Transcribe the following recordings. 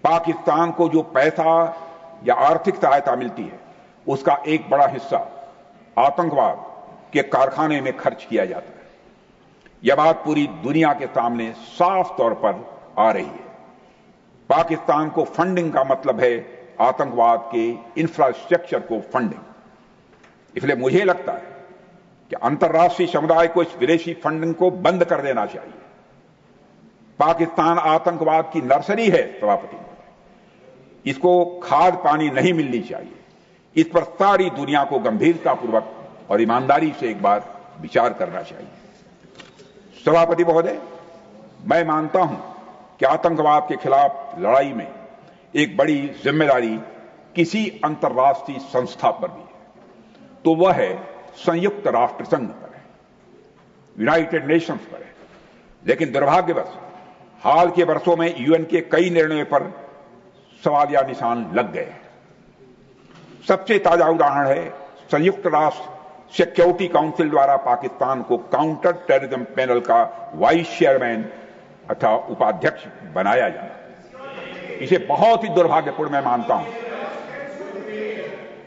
पाकिस्तान को जो पैसा या आर्थिक सहायता मिलती है उसका एक बड़ा हिस्सा आतंकवाद के कारखाने में खर्च किया जाता है। यह बात पूरी दुनिया के सामने साफ तौर पर आ रही है। पाकिस्तान को फंडिंग का मतलब है आतंकवाद के इंफ्रास्ट्रक्चर को फंडिंग। इसलिए मुझे लगता है कि अंतर्राष्ट्रीय समुदाय को इस विदेशी फंडिंग को बंद कर देना चाहिए। पाकिस्तान आतंकवाद की नर्सरी है सभापति, इसको खाद पानी नहीं मिलनी चाहिए। इस पर सारी दुनिया को गंभीरतापूर्वक और ईमानदारी से एक बार विचार करना चाहिए। सभापति महोदय, मैं मानता हूं कि आतंकवाद के खिलाफ लड़ाई में एक बड़ी जिम्मेदारी किसी अंतर्राष्ट्रीय संस्था पर भी है, तो वह है संयुक्त राष्ट्र संघ पर है, यूनाइटेड नेशंस पर है। लेकिन दुर्भाग्यवश हाल के वर्षों में यूएन के कई निर्णयों पर सवालिया निशान लग गए हैं। सबसे ताजा उदाहरण है संयुक्त राष्ट्र सिक्योरिटी काउंसिल द्वारा पाकिस्तान को काउंटर टेररिज्म पैनल का वाइस चेयरमैन अथवा उपाध्यक्ष बनाया जाना। इसे बहुत ही दुर्भाग्यपूर्ण मैं मानता हूं।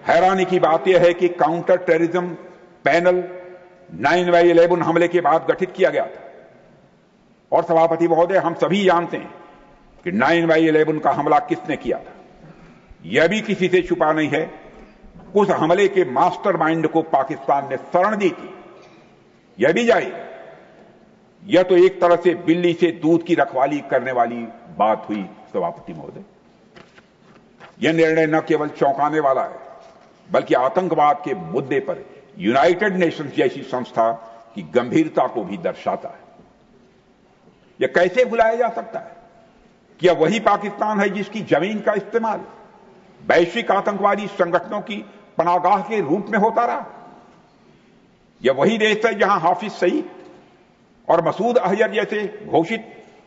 हैरानी की बात यह है कि काउंटर टेररिज्म पैनल 9/11 हमले के बाद गठित किया गया था और सभापति महोदय, हम सभी जानते हैं कि 9/11 का हमला किसने किया था। यह भी किसी से छुपा नहीं है, उस हमले के मास्टरमाइंड को पाकिस्तान ने शरण दी थी। यह भी जाहिर है, यह तो एक तरह से बिल्ली से दूध की रखवाली करने वाली बात हुई सभापति महोदय। यह निर्णय न केवल चौंकाने वाला है बल्कि आतंकवाद के मुद्दे पर यूनाइटेड नेशंस जैसी संस्था की गंभीरता को भी दर्शाता है। यह कैसे भुलाया जा सकता है कि यह वही पाकिस्तान है जिसकी जमीन का इस्तेमाल वैश्विक आतंकवादी संगठनों की पनाहगाह के रूप में होता रहा। यह वही देश है जहां हाफिज सईद और मसूद अजहर जैसे घोषित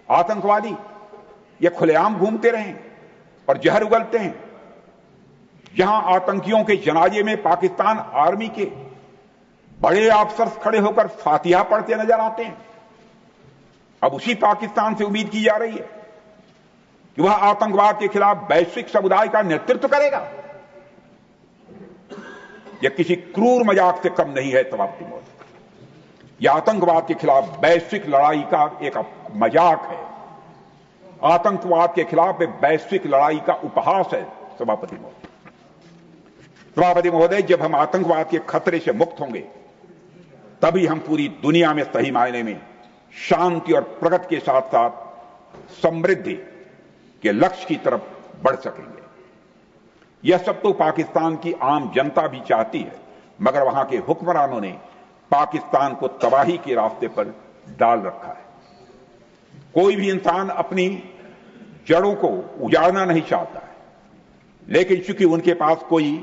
आतंकवादी ये खुलेआम घूमते रहे और जहर उगलते हैं। जहां आतंकियों के जनाजे में पाकिस्तान आर्मी के बड़े अफसर खड़े होकर फातिहा पढ़ते नजर आते हैं। अब उसी पाकिस्तान से उम्मीद की जा रही है कि वह आतंकवाद के खिलाफ वैश्विक समुदाय का नेतृत्व करेगा। यह किसी क्रूर मजाक से कम नहीं है सभापति महोदय। यह आतंकवाद के खिलाफ वैश्विक लड़ाई का एक मजाक है। आतंकवाद के खिलाफ एक वैश्विक लड़ाई का उपहास है सभापति महोदय। सभापति महोदय, जब हम आतंकवाद के खतरे से मुक्त होंगे तभी हम पूरी दुनिया में सही मायने में शांति और प्रगति के साथ साथ समृद्धि के लक्ष्य की तरफ बढ़ सकेंगे। यह सब तो पाकिस्तान की आम जनता भी चाहती है, मगर वहां के हुक्मरानों ने पाकिस्तान को तबाही के रास्ते पर डाल रखा है। कोई भी इंसान अपनी जड़ों को उजाड़ना नहीं चाहता है, लेकिन चूंकि उनके पास कोई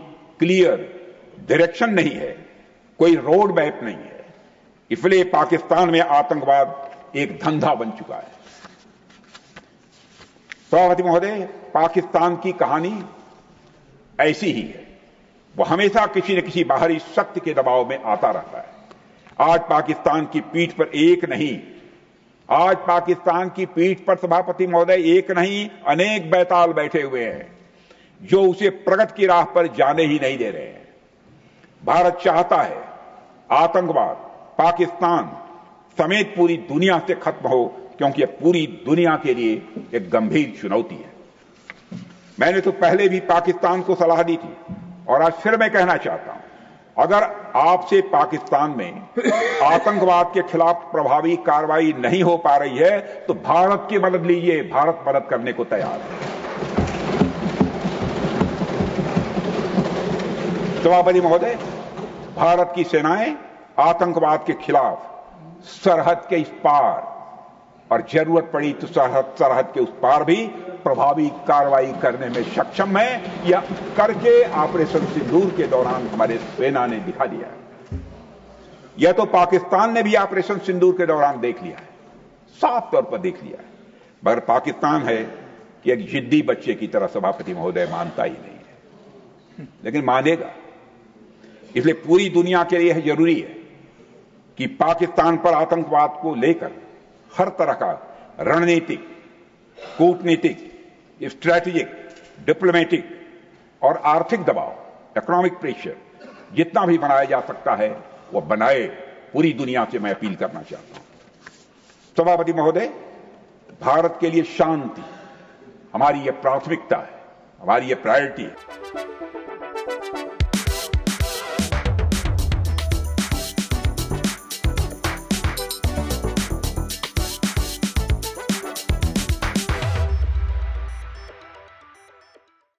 क्लियर डायरेक्शन नहीं है, कोई रोड मैप नहीं है, इसलिए पाकिस्तान में आतंकवाद एक धंधा बन चुका है। सभापति महोदय, पाकिस्तान की कहानी ऐसी ही है। वो हमेशा किसी न किसी बाहरी शक्ति के दबाव में आता रहता है। आज पाकिस्तान की पीठ पर एक नहीं, आज पाकिस्तान की पीठ पर सभापति महोदय एक नहीं अनेक बैताल बैठे हुए हैं जो उसे प्रगति की राह पर जाने ही नहीं दे रहे हैं। भारत चाहता है आतंकवाद पाकिस्तान समेत पूरी दुनिया से खत्म हो, क्योंकि यह पूरी दुनिया के लिए एक गंभीर चुनौती है। मैंने तो पहले भी पाकिस्तान को सलाह दी थी और आज फिर मैं कहना चाहता हूं, अगर आपसे पाकिस्तान में आतंकवाद के खिलाफ प्रभावी कार्रवाई नहीं हो पा रही है तो भारत की मदद लीजिए। भारत मदद करने को तैयार है। सभापति महोदय, भारत की सेनाएं आतंकवाद के खिलाफ सरहद के इस पार और जरूरत पड़ी तो सरहद के उस पार भी प्रभावी कार्रवाई करने में सक्षम है। यह करके ऑपरेशन सिंदूर के दौरान हमारे सेना ने दिखा दिया है। यह तो पाकिस्तान ने भी ऑपरेशन सिंदूर के दौरान देख लिया है, साफ तौर पर देख लिया है। मगर पाकिस्तान है कि एक जिद्दी बच्चे की तरह सभापति महोदय मानता ही नहीं है, लेकिन मानेगा। इसलिए पूरी दुनिया के लिए जरूरी है कि पाकिस्तान पर आतंकवाद को लेकर हर तरह का रणनीतिक, कूटनीतिक स्ट्रैटेजिक, डिप्लोमेटिक और आर्थिक दबाव, इकोनॉमिक प्रेशर जितना भी बनाया जा सकता है वो बनाए, पूरी दुनिया से मैं अपील करना चाहता हूं। सभापति महोदय, भारत के लिए शांति हमारी ये प्राथमिकता है, हमारी ये प्रायोरिटी है।